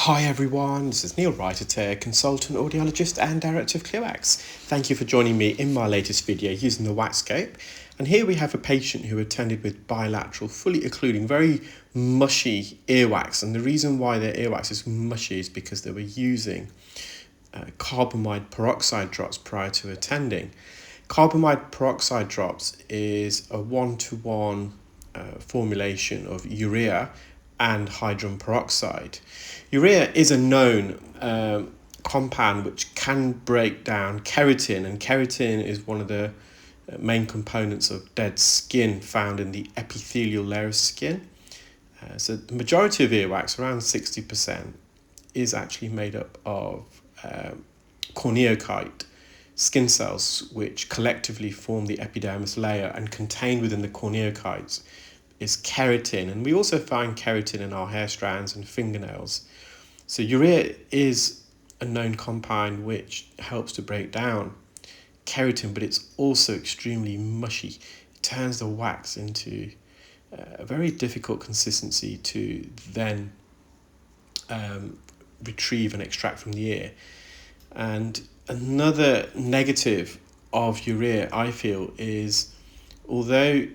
Hi everyone, this is Neil Wright, consultant audiologist and director of ClearWax. Thank you for joining me in my latest video using the WAXscope. And here we have a patient who attended with bilateral, fully occluding, very mushy earwax. And the reason why their earwax is mushy is because they were using carbamide peroxide drops prior to attending. Carbamide peroxide drops is a one-to-one formulation of urea and hydrogen peroxide. Urea is a known compound which can break down keratin, and keratin is one of the main components of dead skin found in the epithelial layer of skin. So the majority of earwax, around 60%, is actually made up of corneocyte skin cells, which collectively form the epidermis layer, and contained within the corneocytes is keratin. And we also find keratin in our hair strands and fingernails. So urea is a known compound which helps to break down keratin, but it's also extremely mushy. It turns the wax into a very difficult consistency to then retrieve and extract from the ear. And another negative of urea, I feel, is although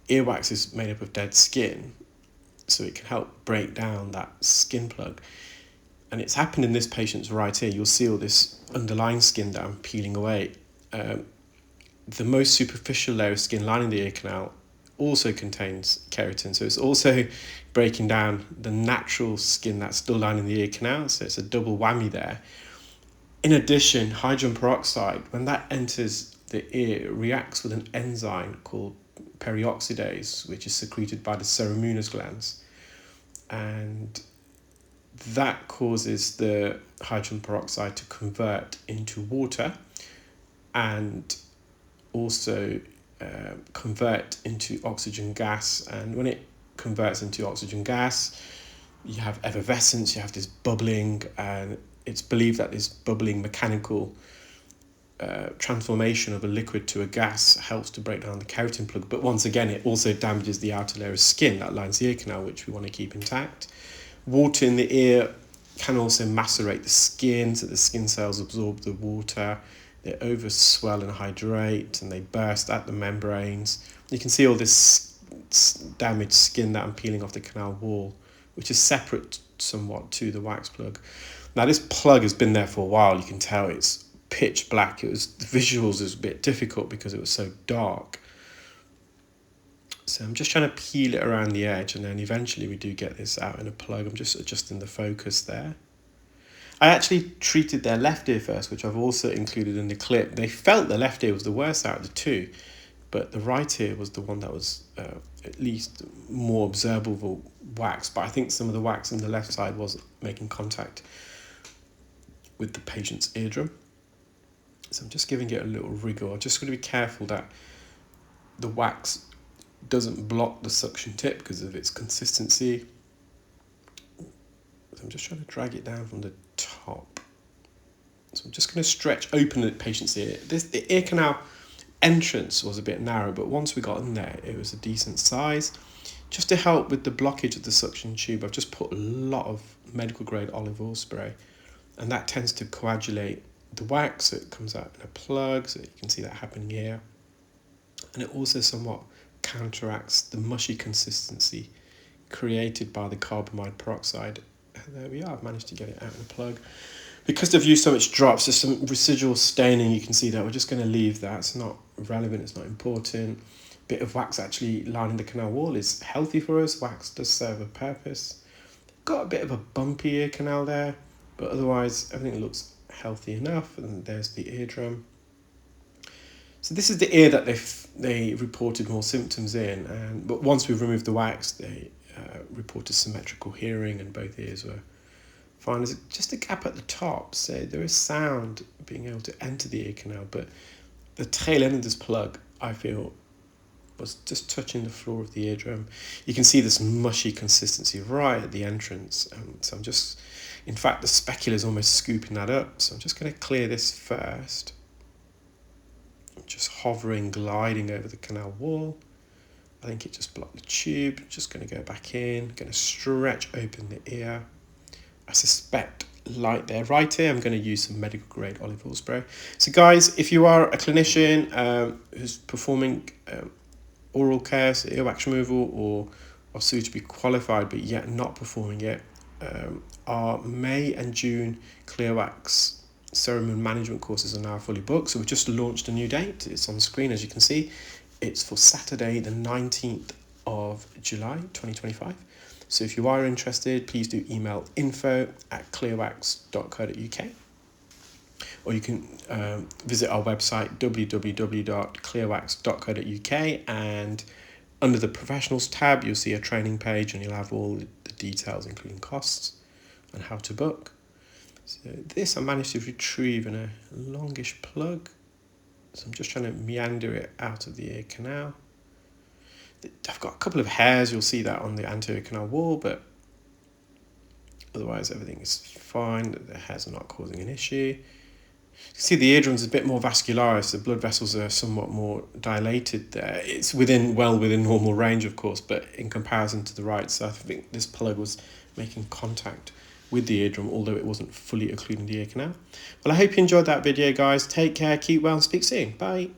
earwax is made up of dead skin, so it can help break down that skin plug. And it's happened in this patient's right ear. You'll see all this underlying skin that I'm peeling away. The most superficial layer of skin lining the ear canal also contains keratin, so it's also breaking down the natural skin that's still lining the ear canal, so it's a double whammy there. In addition, hydrogen peroxide, when that enters the ear, it reacts with an enzyme called perioxidase, which is secreted by the ceruminous glands, and that causes the hydrogen peroxide to convert into water and also convert into oxygen gas. And when it converts into oxygen gas, you have effervescence, you have this bubbling, and it's believed that this bubbling mechanical transformation of a liquid to a gas helps to break down the keratin plug. But once again, it also damages the outer layer of skin that lines the ear canal, which we want to keep intact. Water in the ear can also macerate the skin, so the skin cells absorb the water, they overswell and hydrate, and they burst at the membranes. You can see all this damaged skin that I'm peeling off the canal wall, which is separate somewhat to the wax plug. Now this plug has been there for a while. You can tell it's pitch black. The visuals was a bit difficult because it was so dark. So I'm just trying to peel it around the edge, and then eventually we do get this out in a plug. I'm just adjusting the focus there. I actually treated their left ear first, which I've also included in the clip. They felt the left ear was the worst out of the two, but the right ear was the one that was at least more observable wax. But I think some of the wax on the left side was making contact with the patient's eardrum. So I'm just giving it a little wriggle. I'm just going to be careful that the wax doesn't block the suction tip because of its consistency. So I'm just trying to drag it down from the top. So I'm just going to stretch open the patient's ear. The ear canal entrance was a bit narrow, but once we got in there, it was a decent size. Just to help with the blockage of the suction tube, I've just put a lot of medical grade olive oil spray, and that tends to coagulate the wax, so it comes out in a plug, so you can see that happening here. And it also somewhat counteracts the mushy consistency created by the carbamide peroxide. And there we are, I've managed to get it out in a plug. Because they've used so much drops, there's some residual staining, you can see that. We're just going to leave that, it's not relevant, it's not important. Bit of wax actually lining the canal wall is healthy for us. Wax does serve a purpose. Got a bit of a bumpy ear canal there, but otherwise everything looks healthy enough. And there's the eardrum. So this is the ear that they reported more symptoms in, but once we've removed the wax, they reported symmetrical hearing, and both ears were fine. There's just a gap at the top, so there is sound being able to enter the ear canal, but the tail end of this plug, I feel, was just touching the floor of the eardrum. You can see this mushy consistency right at the entrance, so I'm just, in fact, the specular is almost scooping that up, so I'm just going to clear this first. Just hovering, gliding over the canal wall. I think it just blocked the tube. Just going to go back in, going to stretch open the ear. I suspect light there. Right here, I'm going to use some medical grade olive oil spray. So guys, if you are a clinician who's performing oral care, so earwax removal, or are suitably qualified but yet not performing it, our May and June clear wax ceremony management courses are now fully booked. So we've just launched a new date. It's on the screen, as you can see. It's for Saturday the 19th of July 2025. So if you are interested, please do email info@clearwax.co.uk, or you can visit our website www.clearwax.co.uk, and under the professionals tab you'll see a training page, and you'll have all the details including costs and how to book. So this I managed to retrieve in a longish plug, so I'm just trying to meander it out of the ear canal. I've got a couple of hairs, you'll see that on the anterior canal wall, but otherwise everything is fine. The hairs are not causing an issue. You can see the eardrum's a bit more vascularized, the blood vessels are somewhat more dilated there. It's well within normal range, of course, but in comparison to the right, so I think this plug was making contact with the eardrum, although it wasn't fully occluding the ear canal. Well, I hope you enjoyed that video, guys. Take care, keep well, and speak soon. Bye.